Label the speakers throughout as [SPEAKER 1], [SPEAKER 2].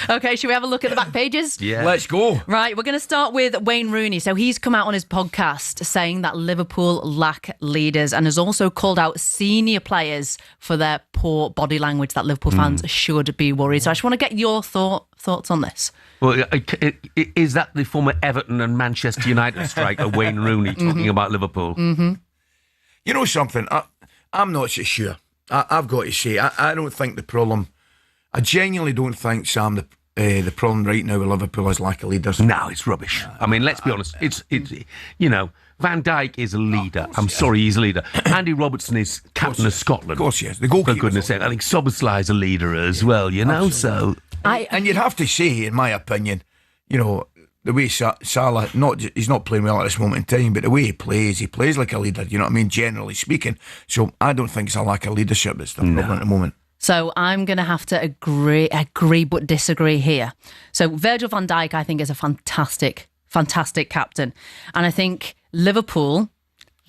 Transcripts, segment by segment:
[SPEAKER 1] Okay, should we have a look at the back pages?
[SPEAKER 2] Yeah.
[SPEAKER 3] Let's go.
[SPEAKER 1] Right, we're going to start with Wayne Rooney. So he's come out on his podcast saying that Liverpool lack leaders and has also called out senior players for their poor body language, that Liverpool fans should be worried. So I just want to get your thoughts on this.
[SPEAKER 2] Well, is that the former Everton and Manchester United striker, Wayne Rooney, talking about Liverpool?
[SPEAKER 1] Mm-hmm.
[SPEAKER 3] You know something? I'm not so sure. I've got to say, I don't think the problem... I genuinely don't think, Sam, the problem right now with Liverpool is lack of leaders.
[SPEAKER 2] No, it's rubbish. I mean, let's be honest. It's you know, Van Dijk is a leader. I'm sorry, he's a leader. Andy Robertson is captain of Scotland.
[SPEAKER 3] Of course, yes. The goalkeeper.
[SPEAKER 2] For goodness sake, I think Szoboszlai is a leader as well. You know,
[SPEAKER 3] absolutely.
[SPEAKER 2] so
[SPEAKER 3] and you'd have to say, in my opinion, you know, the way Salah, he's not playing well at this moment in time, but the way he plays like a leader. You know what I mean? Generally speaking. So I don't think it's a lack of leadership that's the problem at the moment.
[SPEAKER 1] So I'm going to have to agree but disagree here. So Virgil van Dijk, I think, is a fantastic captain. And I think Liverpool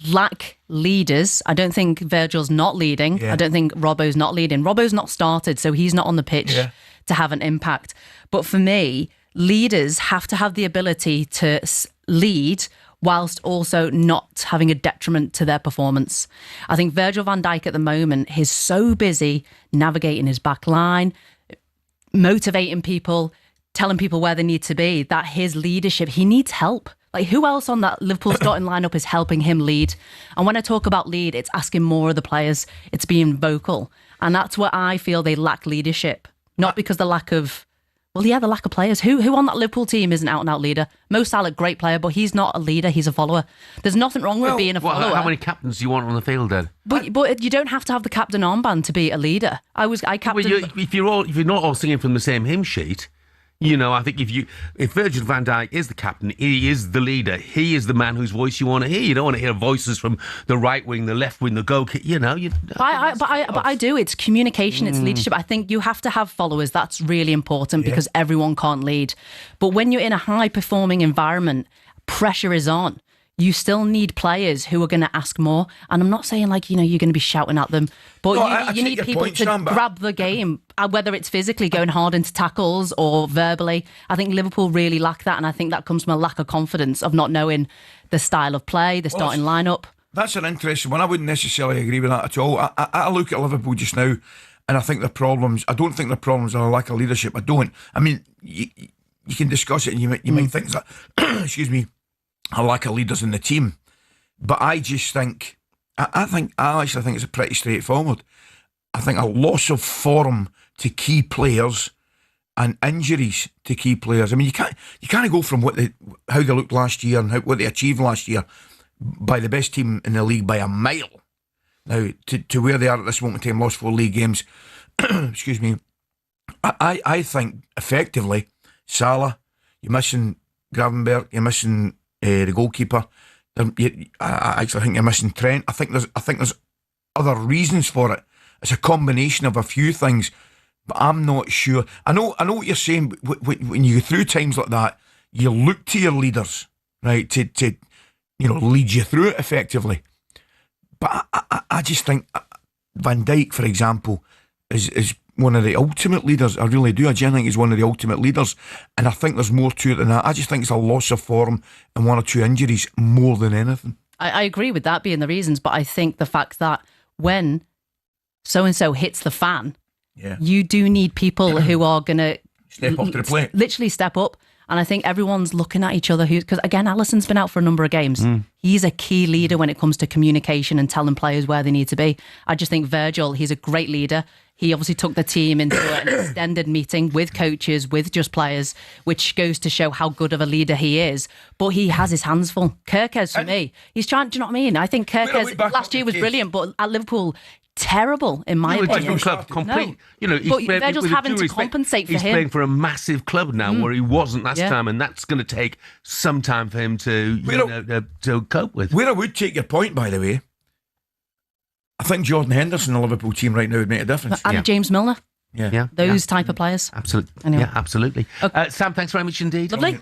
[SPEAKER 1] lack leaders. I don't think Virgil's not leading. Yeah. I don't think Robbo's not leading. Robbo's not started, so he's not on the pitch to have an impact. But for me, leaders have to have the ability to lead whilst also not having a detriment to their performance. I think Virgil van Dijk at the moment is so busy navigating his back line, motivating people, telling people where they need to be, that his leadership, he needs help. Like, who else on that Liverpool starting lineup is helping him lead? And when I talk about lead, it's asking more of the players. It's being vocal. And that's where I feel they lack leadership. Not because the lack of... Well, yeah, the lack of players. Who on that Liverpool team is an out-and-out leader? Mo Salah, great player, but he's not a leader. He's a follower. There's nothing wrong with being a follower.
[SPEAKER 2] How many captains do you want on the field then?
[SPEAKER 1] But you don't have to have the captain armband to be a leader. I captained...
[SPEAKER 2] Well, if you're not all singing from the same hymn sheet, you know, I think if Virgil van Dijk is the captain, he is the leader. He is the man whose voice you want to hear. You don't want to hear voices from the right wing, the left wing, the goalkeeper. You know,
[SPEAKER 1] But I do. It's communication. It's leadership. I think you have to have followers. That's really important because everyone can't lead. But when you're in a high performing environment, pressure is on. You still need players who are going to ask more. And I'm not saying you're going to be shouting at them, but you need people to grab the game, whether it's physically going hard into tackles or verbally. I think Liverpool really lack that. And I think that comes from a lack of confidence of not knowing the style of play, the starting lineup.
[SPEAKER 3] That's an interesting one. I wouldn't necessarily agree with that at all. I look at Liverpool just now and I think I don't think the problems are a lack of leadership. I don't. I mean, you can discuss it and you might think that, excuse me, a lack of leaders in the team, but I just think I actually think it's pretty straightforward. I think a loss of form to key players and injuries to key players. I mean, you can't go from how they looked last year and what they achieved last year by the best team in the league by a mile now to where they are at this moment in time, lost 4 league games. Excuse me. I think effectively Salah, you're missing Gravenberch, you're missing the goalkeeper. I actually think you're missing Trent. I think there's other reasons for it. It's a combination of a few things, but I'm not sure. I know what you're saying. When you go through times like that, you look to your leaders, right, to lead you through it effectively. But I just think Van Dijk, for example, is one of the ultimate leaders. I really do. I genuinely think he's one of the ultimate leaders. And I think there's more to it than that. I just think it's a loss of form and 1 or 2 injuries more than anything.
[SPEAKER 1] I agree with that being the reasons, but I think the fact that when so-and-so hits the fan, you do need people who are going to
[SPEAKER 3] step up to the plate.
[SPEAKER 1] Literally step up. And I think everyone's looking at each other because, again, Alisson's been out for a number of games. He's a key leader when it comes to communication and telling players where they need to be. I just think Virgil, he's a great leader. He obviously took the team into an extended meeting with coaches, with just players, which goes to show how good of a leader he is. But he has his hands full. Kerkez, for me, he's trying, do you know what I mean? I think Kerkez last year was brilliant, but at Liverpool, terrible in my opinion.
[SPEAKER 2] Different club, complete.
[SPEAKER 1] No. But Virgil's having to compensate for him.
[SPEAKER 2] He's playing for a massive club now where he wasn't last time, and that's going to take some time for him to cope with.
[SPEAKER 3] Where I would take your point, by the way, I think Jordan Henderson in the Liverpool team right now would make a difference.
[SPEAKER 1] And James Milner.
[SPEAKER 2] Yeah.
[SPEAKER 1] Those type of players.
[SPEAKER 2] Absolutely.
[SPEAKER 1] Anyway.
[SPEAKER 2] Yeah, absolutely.
[SPEAKER 1] Okay.
[SPEAKER 2] Sam, thanks very much indeed.
[SPEAKER 1] Lovely.